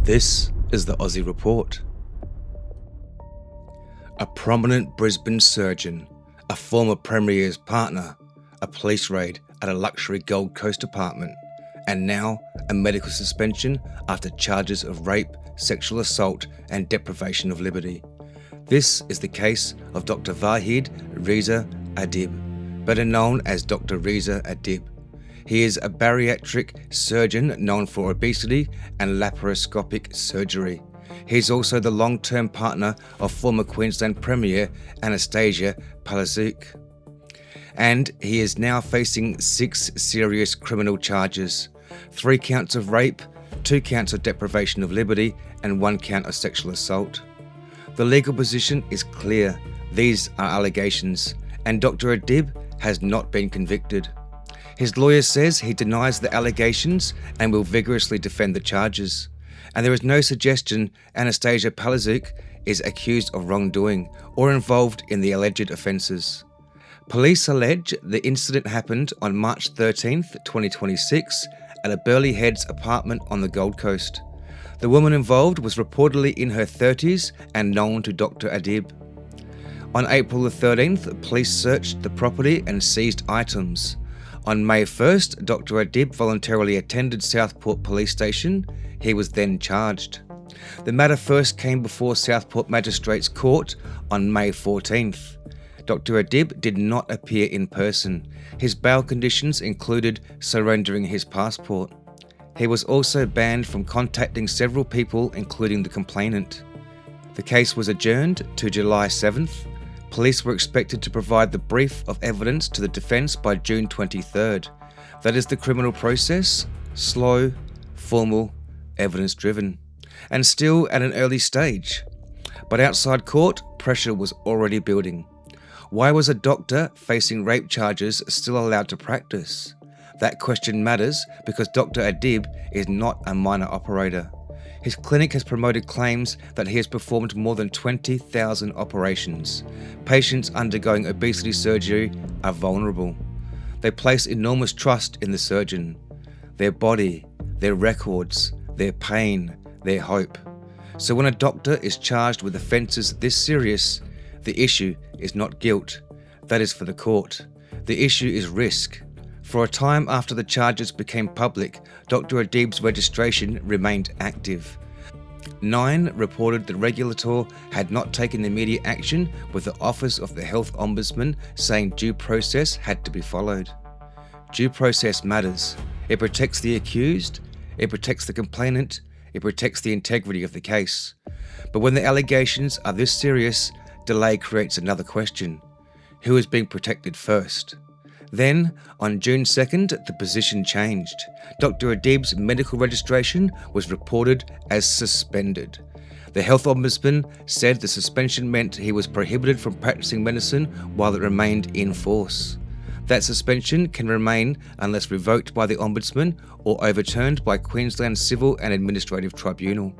This is the Aussie Report. A prominent Brisbane surgeon, a former Premier's partner, a police raid at a luxury Gold Coast apartment, and now a medical suspension after charges of rape, sexual assault and deprivation of liberty. This is the case of Dr Reza Adib, better known as Dr Reza Adib. He is a bariatric surgeon known for obesity and laparoscopic surgery. He is also the long-term partner of former Queensland Premier Annastacia Palaszczuk. And he is now facing 6 serious criminal charges: 3 counts of rape, 2 counts of deprivation of liberty, and 1 count of sexual assault. The legal position is clear. These are allegations, and Dr Adib has not been convicted. His lawyer says he denies the allegations and will vigorously defend the charges. And there is no suggestion Annastacia Palaszczuk is accused of wrongdoing or involved in the alleged offences. Police allege the incident happened on March 13th, 2026 at a Burleigh Heads apartment on the Gold Coast. The woman involved was reportedly in her 30s and known to Dr Adib. On April the 13th, police searched the property and seized items. On May 1st, Dr Adib voluntarily attended Southport Police Station. He was then charged. The matter first came before Southport Magistrates Court on May 14th. Dr Adib did not appear in person. His bail conditions included surrendering his passport. He was also banned from contacting several people, including the complainant. The case was adjourned to July 7th. Police were expected to provide the brief of evidence to the defence by June 23rd. That is the criminal process: slow, formal, evidence-driven, and still at an early stage. But outside court, pressure was already building. Why was a doctor facing rape charges still allowed to practice? That question matters because Dr Adib is not a minor operator. His clinic has promoted claims that he has performed more than 20,000 operations. Patients undergoing obesity surgery are vulnerable. They place enormous trust in the surgeon, their body, their records, their pain, their hope. So when a doctor is charged with offences this serious, the issue is not guilt. That is for the court. The issue is risk. For a time after the charges became public, Dr Adib's registration remained active. Nine reported the regulator had not taken immediate action, with the Office of the Health Ombudsman saying due process had to be followed. Due process matters. It protects the accused, it protects the complainant, it protects the integrity of the case. But when the allegations are this serious, delay creates another question: who is being protected first? Then, on June 2nd, the position changed. Dr Adib's medical registration was reported as suspended. The Health Ombudsman said the suspension meant he was prohibited from practising medicine while it remained in force. That suspension can remain unless revoked by the Ombudsman or overturned by Queensland Civil and Administrative Tribunal.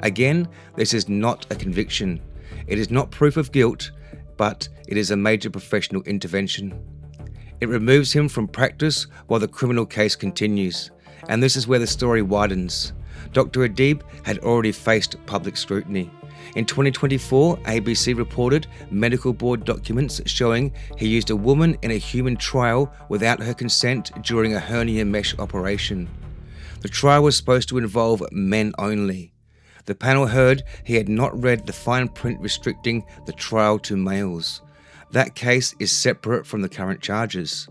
Again, this is not a conviction. It is not proof of guilt, but it is a major professional intervention. It removes him from practice while the criminal case continues. And this is where the story widens. Dr Adib had already faced public scrutiny. In 2024, ABC reported medical board documents showing he used a woman in a human trial without her consent during a hernia mesh operation. The trial was supposed to involve men only. The panel heard he had not read the fine print restricting the trial to males. That case is separate from the current charges,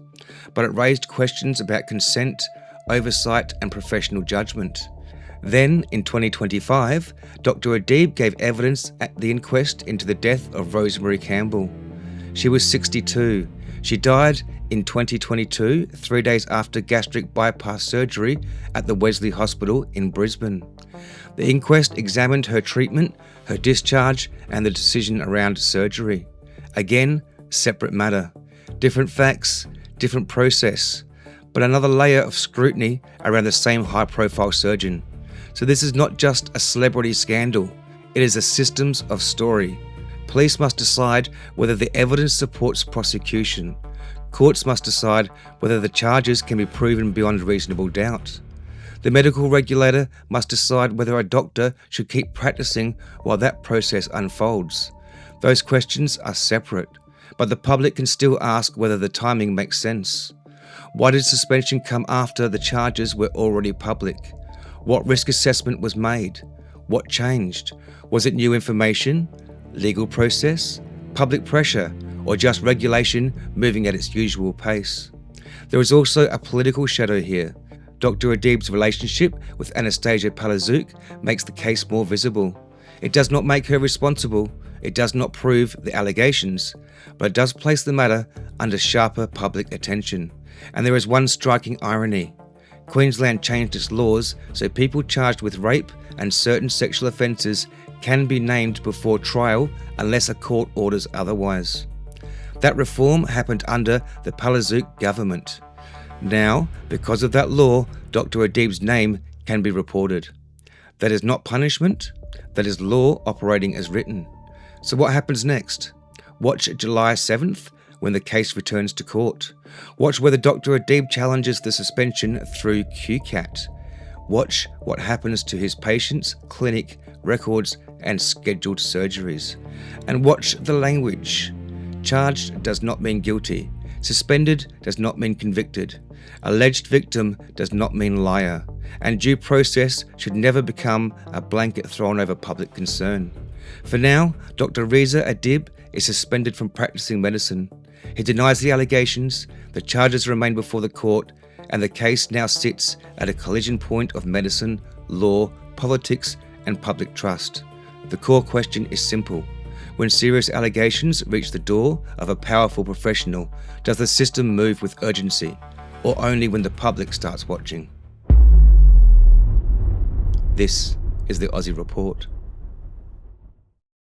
but it raised questions about consent, oversight and professional judgment. Then, in 2025, Dr Adib gave evidence at the inquest into the death of Rosemary Campbell. She was 62. She died in 2022, 3 days after gastric bypass surgery at the Wesley Hospital in Brisbane. The inquest examined her treatment, her discharge and the decision around surgery. Again, separate matter. Different facts, different process, but another layer of scrutiny around the same high-profile surgeon. So this is not just a celebrity scandal, it is a systems of story. Police must decide whether the evidence supports prosecution. Courts must decide whether the charges can be proven beyond reasonable doubt. The medical regulator must decide whether a doctor should keep practicing while that process unfolds. Those questions are separate, but the public can still ask whether the timing makes sense. Why did suspension come after the charges were already public? What risk assessment was made? What changed? Was it new information, legal process, public pressure, or just regulation moving at its usual pace? There is also a political shadow here. Dr Adib's relationship with Annastacia Palaszczuk makes the case more visible. It does not make her responsible, it does not prove the allegations, but it does place the matter under sharper public attention. And there is one striking irony. Queensland changed its laws so people charged with rape and certain sexual offences can be named before trial unless a court orders otherwise. That reform happened under the Palaszczuk government. Now, because of that law, Dr Adib's name can be reported. That is not punishment, that is law operating as written. So what happens next? Watch July 7th when the case returns to court. Watch whether Dr Adib challenges the suspension through QCAT. Watch what happens to his patients, clinic, records and scheduled surgeries. And watch the language. Charged does not mean guilty. Suspended does not mean convicted. Alleged victim does not mean liar. And due process should never become a blanket thrown over public concern. For now, Dr Reza Adib is suspended from practising medicine. He denies the allegations, the charges remain before the court, and the case now sits at a collision point of medicine, law, politics, and public trust. The core question is simple. When serious allegations reach the door of a powerful professional, does the system move with urgency, or only when the public starts watching? This is the Aussie Report.